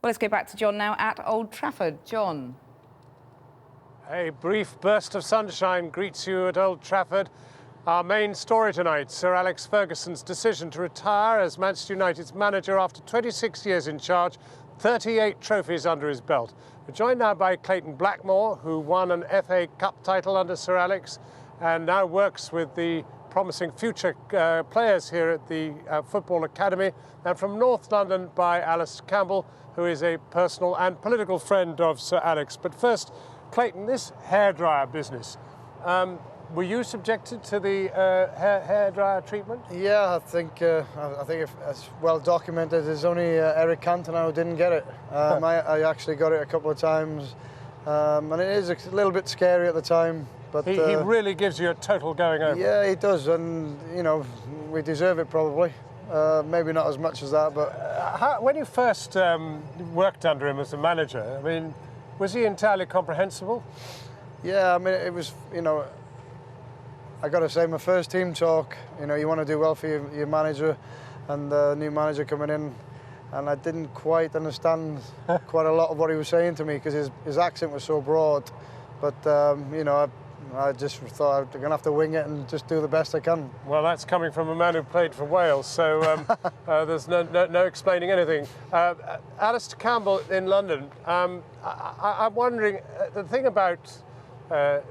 Well, let's go back to John now at Old Trafford. John. A brief burst of sunshine greets you at Old Trafford. Our main story tonight, Sir Alex Ferguson's decision to retire as Manchester United's manager after 26 years in charge, 38 trophies under his belt. We're joined now by Clayton Blackmore, who won an FA Cup title under Sir Alex and now works with the promising future players here at the Football Academy. And from North London by Alistair Campbell, who is a personal and political friend of Sir Alex. But first, Clayton, this hairdryer business, were you subjected to the hairdryer treatment? Yeah, I think it's well documented. There's only Eric Cantona who didn't get it. I actually got it a couple of times, and it is a little bit scary at the time. But he really gives you a total going over. Yeah, he does, and you know, we deserve it probably. Maybe not as much as that, but when you first worked under him as a manager, I mean, was he entirely comprehensible? Yeah, I mean, it was, you know, I got to say, my first team talk, you know, you want to do well for your manager and the new manager coming in, and I didn't quite understand quite a lot of what he was saying to me because his accent was so broad. But, you know, I just thought I'm going to have to wing it and just do the best I can. Well, that's coming from a man who played for Wales, so there's no explaining anything. Alistair Campbell in London, I'm wondering, the thing about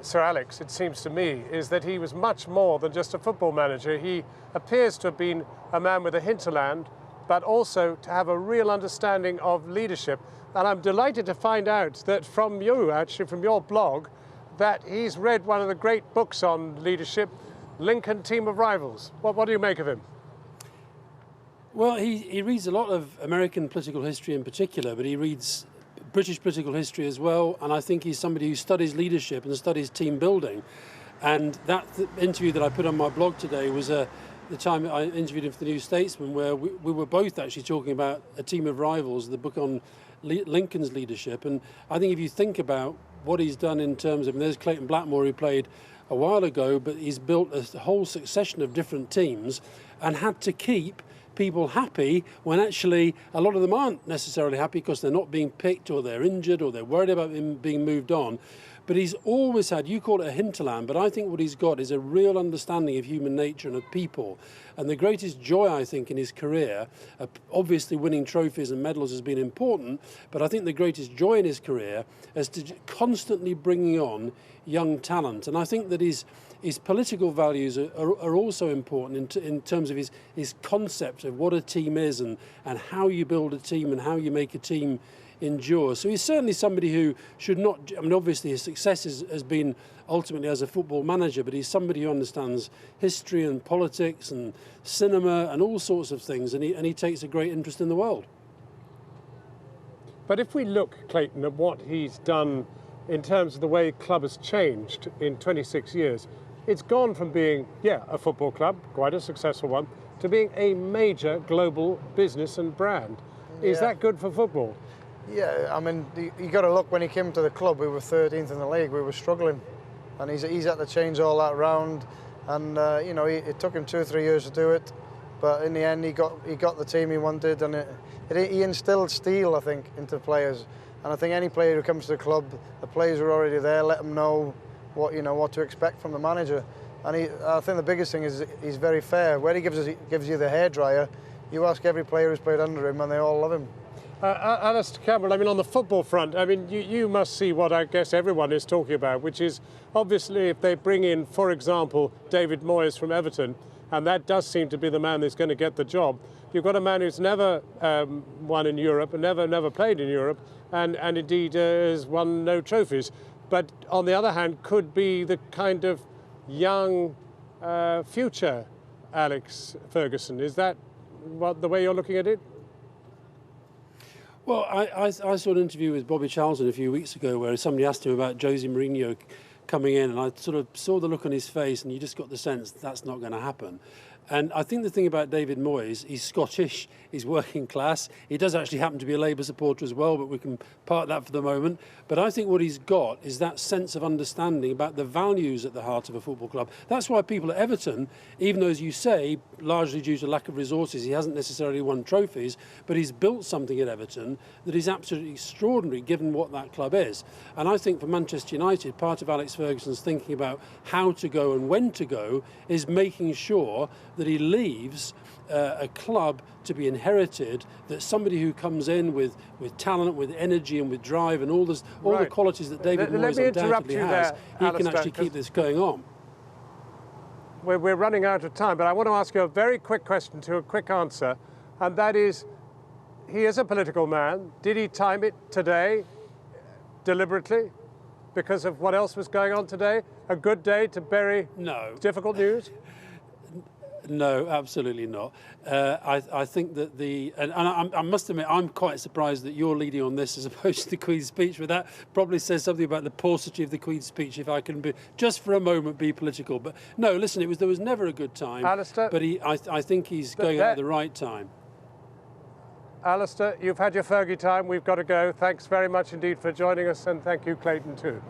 Sir Alex, it seems to me, is that he was much more than just a football manager. He appears to have been a man with a hinterland, but also to have a real understanding of leadership. And I'm delighted to find out that from you, actually, from your blog, that he's read one of the great books on leadership, Lincoln Team of Rivals. What do you make of him? Well, he reads a lot of American political history in particular, but he reads British political history as well, and I think he's somebody who studies leadership and studies team building. And that interview that I put on my blog today was the time I interviewed him for the New Statesman, where we were both actually talking about A Team of Rivals, the book on Lincoln's leadership. And I think if you think about what he's done in terms of, and there's Clayton Blackmore who played a while ago, but he's built a whole succession of different teams and had to keep people happy when actually a lot of them aren't necessarily happy because they're not being picked or they're injured or they're worried about him being moved on. But he's always had, you call it a hinterland, but I think what he's got is a real understanding of human nature and of people. And the greatest joy, I think, in his career, obviously winning trophies and medals has been important, but I think the greatest joy in his career is to constantly bringing on young talent. And I think that his political values are also important in terms of his concept of what a team is and how you build a team and how you make a team endure. So he's certainly somebody who should not, I mean, obviously his success has been ultimately as a football manager, but he's somebody who understands history and politics and cinema and all sorts of things, and he takes a great interest in the world. But if we look, Clayton, at what he's done in terms of the way club has changed in 26 years, it's gone from being, a football club, quite a successful one, to being a major global business and brand. Yeah. Is that good for football? Yeah, I mean, you got to look, when he came to the club, we were 13th in the league, we were struggling. And he's had to change all that round. And, you know, it took him 2 or 3 years to do it. But in the end, he got the team he wanted. And he instilled steel, I think, into players. And I think any player who comes to the club, the players are already there, let them know what to expect from the manager. And I think the biggest thing is he's very fair. Where he gives you the hairdryer, you ask every player who's played under him and they all love him. Alistair Campbell, I mean, on the football front, I mean, you must see what I guess everyone is talking about, which is obviously if they bring in, for example, David Moyes from Everton, and that does seem to be the man that's going to get the job. You've got a man who's never won in Europe and never played in Europe, and indeed has won no trophies. But on the other hand, could be the kind of young future Alex Ferguson. Is that the way you're looking at it? Well, I saw an interview with Bobby Charlton a few weeks ago where somebody asked him about Jose Mourinho coming in, and I sort of saw the look on his face, and you just got the sense that's not going to happen. And I think the thing about David Moyes, he's Scottish, he's working class. He does actually happen to be a Labour supporter as well, but we can park that for the moment. But I think what he's got is that sense of understanding about the values at the heart of a football club. That's why people at Everton, even though, as you say, largely due to lack of resources, he hasn't necessarily won trophies, but he's built something at Everton that is absolutely extraordinary given what that club is. And I think for Manchester United, part of Alex Ferguson's thinking about how to go and when to go is making sure that he leaves a club to be inherited, that somebody who comes in with talent, with energy and with drive and all the qualities that David Moyes undoubtedly has, he can actually keep this going on. We're running out of time, but I want to ask you a very quick question to a quick answer, and that is, he is a political man. Did he time it today deliberately because of what else was going on today? A good day to bury difficult news? No, absolutely not. I think that I must admit, I'm quite surprised that you're leading on this as opposed to the Queen's speech, but that probably says something about the paucity of the Queen's speech, if I can be, just for a moment, be political. But no, listen, there was never a good time, Alistair, but I think he's going out at the right time. Alistair, you've had your Fergie time. We've got to go. Thanks very much indeed for joining us, and thank you, Clayton, too.